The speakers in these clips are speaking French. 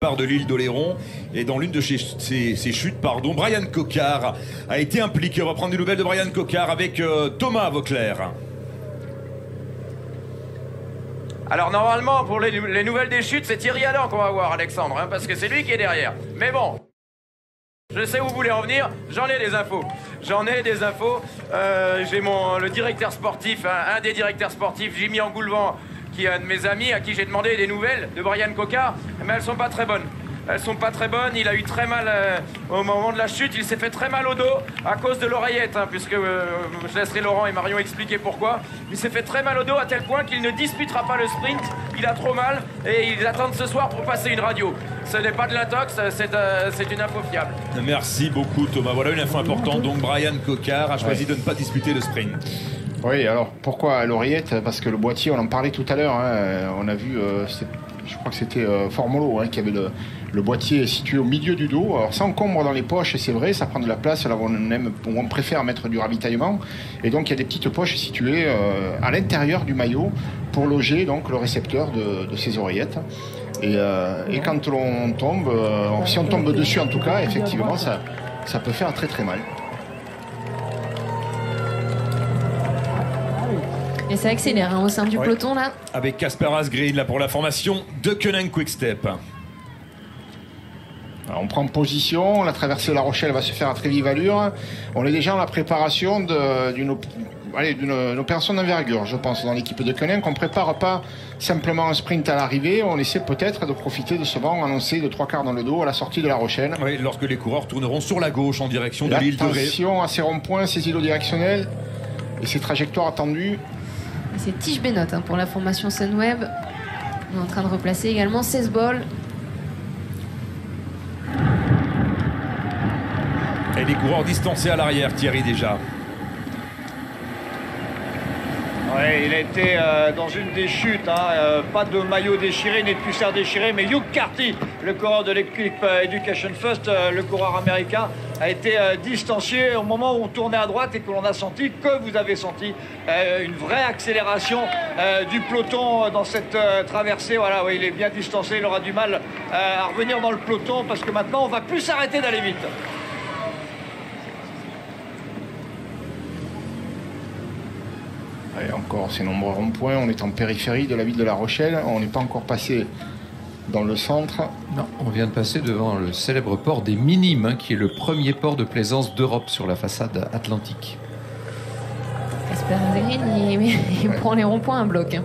Part de l'île d'Oléron et dans l'une de ces chutes, Brian Coquard a été impliqué. On va prendre des nouvelles de Brian Coquard avec Thomas Vauclair. Alors normalement pour les nouvelles des chutes c'est Thierry Adam qu'on va voir, Alexandre, hein, parce que c'est lui qui est derrière. Mais bon, je sais où vous voulez en venir, j'en ai des infos. J'ai le directeur sportif, un des directeurs sportifs, Jimmy Angoulevent, qui est un de mes amis, à qui j'ai demandé des nouvelles de Brian Coquard, mais elles sont pas très bonnes. Il a eu très mal au moment de la chute, il s'est fait très mal au dos à cause de l'oreillette, hein, puisque je laisserai Laurent et Marion expliquer pourquoi. Il s'est fait très mal au dos à tel point qu'il ne disputera pas le sprint, il a trop mal et ils attendent ce soir pour passer une radio. Ce n'est pas de l'intox, c'est une info fiable. Merci beaucoup Thomas, voilà une info importante. Donc Brian Coquard a choisi de ne pas disputer le sprint. Oui, alors pourquoi l'oreillette? Parce que le boîtier, on en parlait tout à l'heure, hein, on a vu, je crois que c'était Formolo, hein, qui avait le boîtier situé au milieu du dos. Alors ça encombre dans les poches, c'est vrai, ça prend de la place là où on préfère mettre du ravitaillement. Et donc il y a des petites poches situées à l'intérieur du maillot pour loger donc le récepteur de ces oreillettes. Et quand on tombe, si on tombe dessus en tout cas, effectivement, ça peut faire très très mal. Et ça accélère hein, au sein du peloton là. Avec Casper Asgreen là pour la formation de Koenig Quick Step. Alors, on prend position, la traversée de La Rochelle va se faire à très vive allure. On est déjà dans la préparation d'une opération d'envergure, je pense, dans l'équipe de Koenig. On ne prépare pas simplement un sprint à l'arrivée, on essaie peut-être de profiter de ce vent annoncé de 3/4 dans le dos à la sortie de La Rochelle. Oui, lorsque les coureurs tourneront sur la gauche en direction de l'île de Ré. Attention à ces ronds-points, ces îlots directionnels et ces trajectoires attendues. C'est Tige Bennett hein, pour la formation Sunweb. On est en train de replacer également 16 balles. Et les coureurs distancés à l'arrière, Thierry déjà. Ouais, il a été dans une des chutes, hein, pas de maillot déchiré, ni de cuissard déchiré, mais Hugh Carty, le coureur de l'équipe Education First, le coureur américain, a été distancié au moment où on tournait à droite et que l'on a senti, que vous avez senti, une vraie accélération du peloton dans cette traversée. Voilà, ouais, il est bien distancé, il aura du mal à revenir dans le peloton parce que maintenant on va plus s'arrêter d'aller vite. Et encore ces nombreux ronds-points, on est en périphérie de la ville de La Rochelle, on n'est pas encore passé dans le centre. Non, on vient de passer devant le célèbre port des Minimes, hein, qui est le premier port de plaisance d'Europe sur la façade atlantique. Casper Asgreen, il prend les ronds-points à bloc. Hein.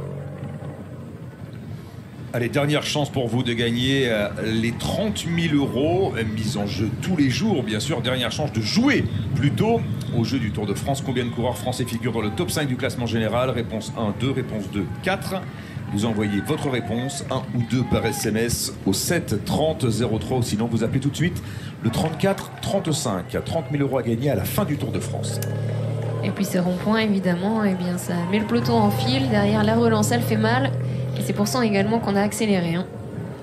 Allez, dernière chance pour vous de gagner les 30 000 euros mis en jeu tous les jours, bien sûr. Dernière chance de jouer plutôt au jeu du Tour de France. Combien de coureurs français figurent dans le top 5 du classement général? Réponse 1, 2, réponse 2, 4. Vous envoyez votre réponse, 1 ou 2 par SMS au 7 30 03. Ou sinon, vous appelez tout de suite le 34 35. 30 000 euros à gagner à la fin du Tour de France. Et puis ces ronds-points, évidemment, eh bien, ça met le peloton en file. Derrière la relance, elle fait mal. Et c'est pour ça également qu'on a accéléré. Hein.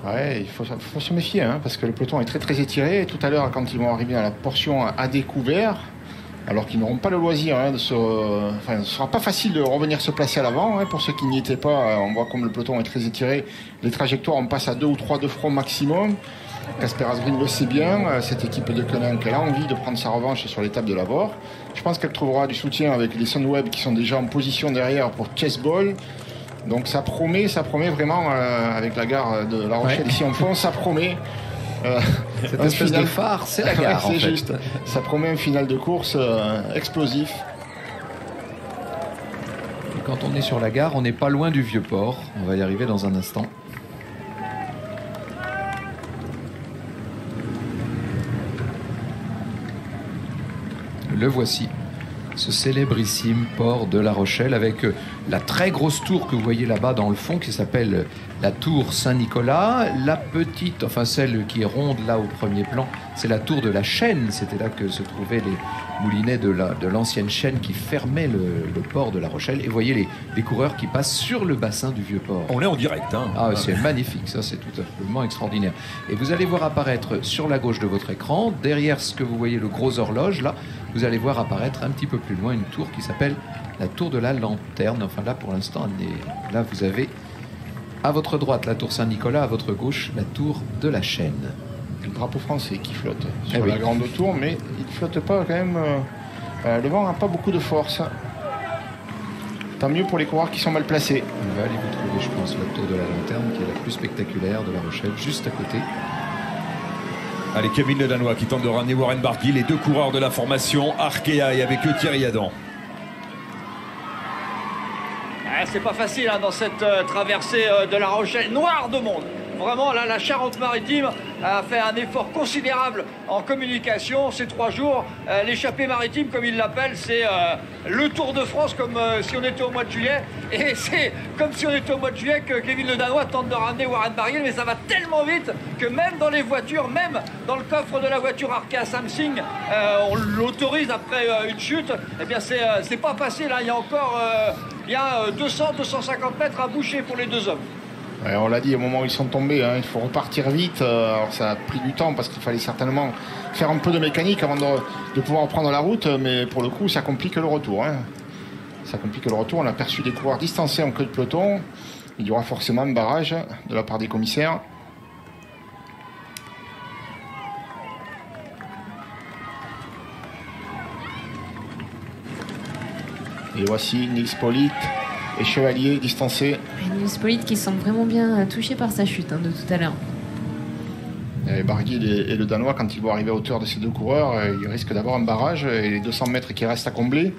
Ouais, il faut se méfier, hein, parce que le peloton est très très étiré. Et tout à l'heure, quand ils vont arriver dans la portion à découvert, alors qu'ils n'auront pas le loisir, hein, ce ne sera pas facile de revenir se placer à l'avant. Hein, pour ceux qui n'y étaient pas, on voit comme le peloton est très étiré. Les trajectoires, on passe à 2 ou 3 de front maximum. Casper Asgreen le sait bien, cette équipe de Koenig, elle a envie de prendre sa revanche sur l'étape de Lavore. Je pense qu'elle trouvera du soutien avec les Sunweb qui sont déjà en position derrière pour Chase Ball. Donc ça promet vraiment, avec la gare de La Rochelle ici en fond, ça promet. Cette espèce de phare, c'est la gare. C'est juste. Ça promet un final de course explosif. Et quand on est sur la gare, on n'est pas loin du Vieux-Port. On va y arriver dans un instant. Le voici, ce célébrissime port de La Rochelle avec la très grosse tour que vous voyez là-bas dans le fond qui s'appelle la tour Saint-Nicolas. La petite, enfin celle qui est ronde là au premier plan, c'est la tour de la Chaîne. C'était là que se trouvaient les moulinets de l'ancienne chaîne qui fermait le port de La Rochelle. Et vous voyez les coureurs qui passent sur le bassin du Vieux-Port. On est en direct. Hein. Ah, c'est magnifique, ça c'est tout absolument extraordinaire. Et vous allez voir apparaître sur la gauche de votre écran, derrière ce que vous voyez le gros horloge là, vous allez voir apparaître un petit peu plus loin une tour qui s'appelle la tour de la Lanterne. Enfin là pour l'instant, là vous avez À votre droite, la tour Saint-Nicolas, à votre gauche, la tour de la Chaîne. Le drapeau français qui flotte sur oui. la grande tour, mais il ne flotte pas quand même. Le vent n'a pas beaucoup de force. Tant mieux pour les coureurs qui sont mal placés. On va aller vous trouver, je pense, la tour de la Lanterne, qui est la plus spectaculaire de La Rochelle, juste à côté. Allez, Kevin Le Danois qui tente de ramener Warren Barguil, les deux coureurs de la formation Arkea, et avec eux Thierry Adam. C'est pas facile hein, dans cette traversée de La Rochelle, noire de monde. Vraiment, là, la Charente-Maritime a fait un effort considérable en communication ces 3 jours. L'échappée maritime, comme ils l'appellent, c'est le Tour de France, comme si on était au mois de juillet. Et c'est comme si on était au mois de juillet que Kevin Le Danois tente de ramener Warren Barguil, mais ça va tellement vite que même dans les voitures, même dans le coffre de la voiture Arkea Samsung, on l'autorise après une chute. Eh bien, c'est pas facile, hein. Il y a encore 200-250 mètres à boucher pour les 2 hommes. Ouais, on l'a dit au moment où ils sont tombés, hein, il faut repartir vite. Alors ça a pris du temps parce qu'il fallait certainement faire un peu de mécanique avant de pouvoir prendre la route, mais pour le coup ça complique le retour. Hein. Ça complique le retour. On a perçu des coureurs distancés en queue de peloton. Il y aura forcément un barrage de la part des commissaires. Et voici Nils Politt et Chevalier distancés. Nils Politt qui semble vraiment bien touché par sa chute de tout à l'heure. Barguil et le Danois, quand ils vont arriver à hauteur de ces 2 coureurs, ils risquent d'avoir un barrage et les 200 mètres qui restent à combler.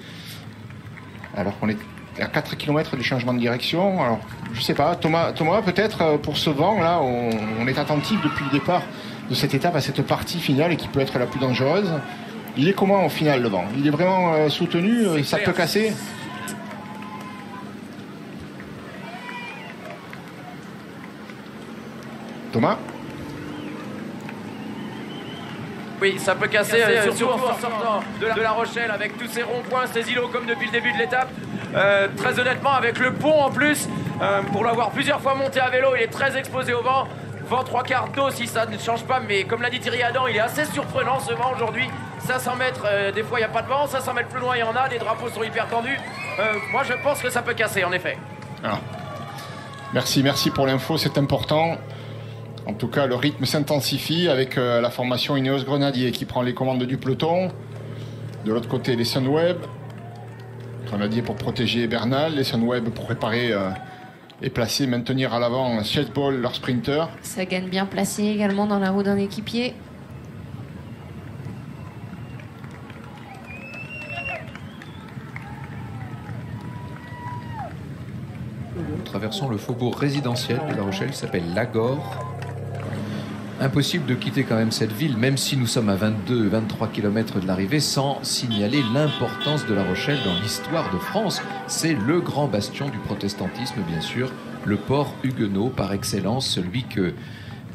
Alors qu'on est à 4 km du changement de direction. Alors, je sais pas, Thomas peut-être, pour ce vent là, on est attentif depuis le départ de cette étape à cette partie finale et qui peut être la plus dangereuse. Il est comment au final le vent? Il est vraiment soutenu, ça peut casser? Thomas? Oui, ça peut casser, surtout en sortant de La Rochelle avec tous ces ronds-points, ces îlots comme depuis le début de l'étape. Très honnêtement, avec le pont en plus, pour l'avoir plusieurs fois monté à vélo, il est très exposé au vent. Vent 3/4 d'eau si ça ne change pas, mais comme l'a dit Thierry Adam, il est assez surprenant ce vent aujourd'hui. 500 mètres, des fois il n'y a pas de vent, 500 mètres plus loin il y en a, les drapeaux sont hyper tendus. Moi je pense que ça peut casser en effet. Ah. Merci pour l'info, c'est important. En tout cas, le rythme s'intensifie avec la formation Ineos Grenadier qui prend les commandes du peloton. De l'autre côté, les Sunweb. Grenadier pour protéger Bernal, les Sunweb pour préparer et placer, maintenir à l'avant Chesbol, leur sprinter. Ça gagne bien placé également dans la roue d'un équipier. Nous traversons le faubourg résidentiel de La Rochelle qui s'appelle Lagore. Impossible de quitter quand même cette ville, même si nous sommes à 22-23 km de l'arrivée, sans signaler l'importance de La Rochelle dans l'histoire de France. C'est le grand bastion du protestantisme, bien sûr, le port huguenot par excellence, celui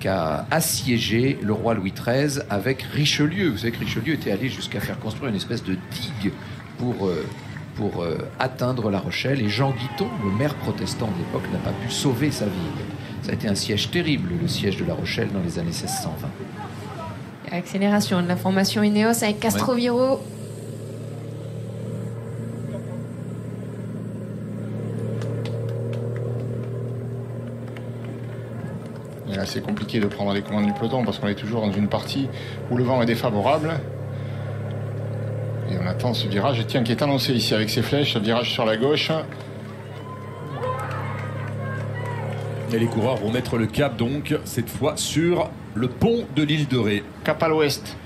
qu'a assiégé le roi Louis XIII avec Richelieu. Vous savez que Richelieu était allé jusqu'à faire construire une espèce de digue pour atteindre La Rochelle, et Jean Guiton, le maire protestant de l'époque, n'a pas pu sauver sa ville. Ça a été un siège terrible, le siège de La Rochelle dans les années 1620. Accélération de la formation Ineos avec Castroviro. Ouais. C'est compliqué de prendre les commandes du peloton parce qu'on est toujours dans une partie où le vent est défavorable. Et on attend ce virage, tiens, qui est annoncé ici avec ses flèches, virage sur la gauche. Et les coureurs vont mettre le cap donc, cette fois, sur le pont de l'île de Ré. Cap à l'ouest.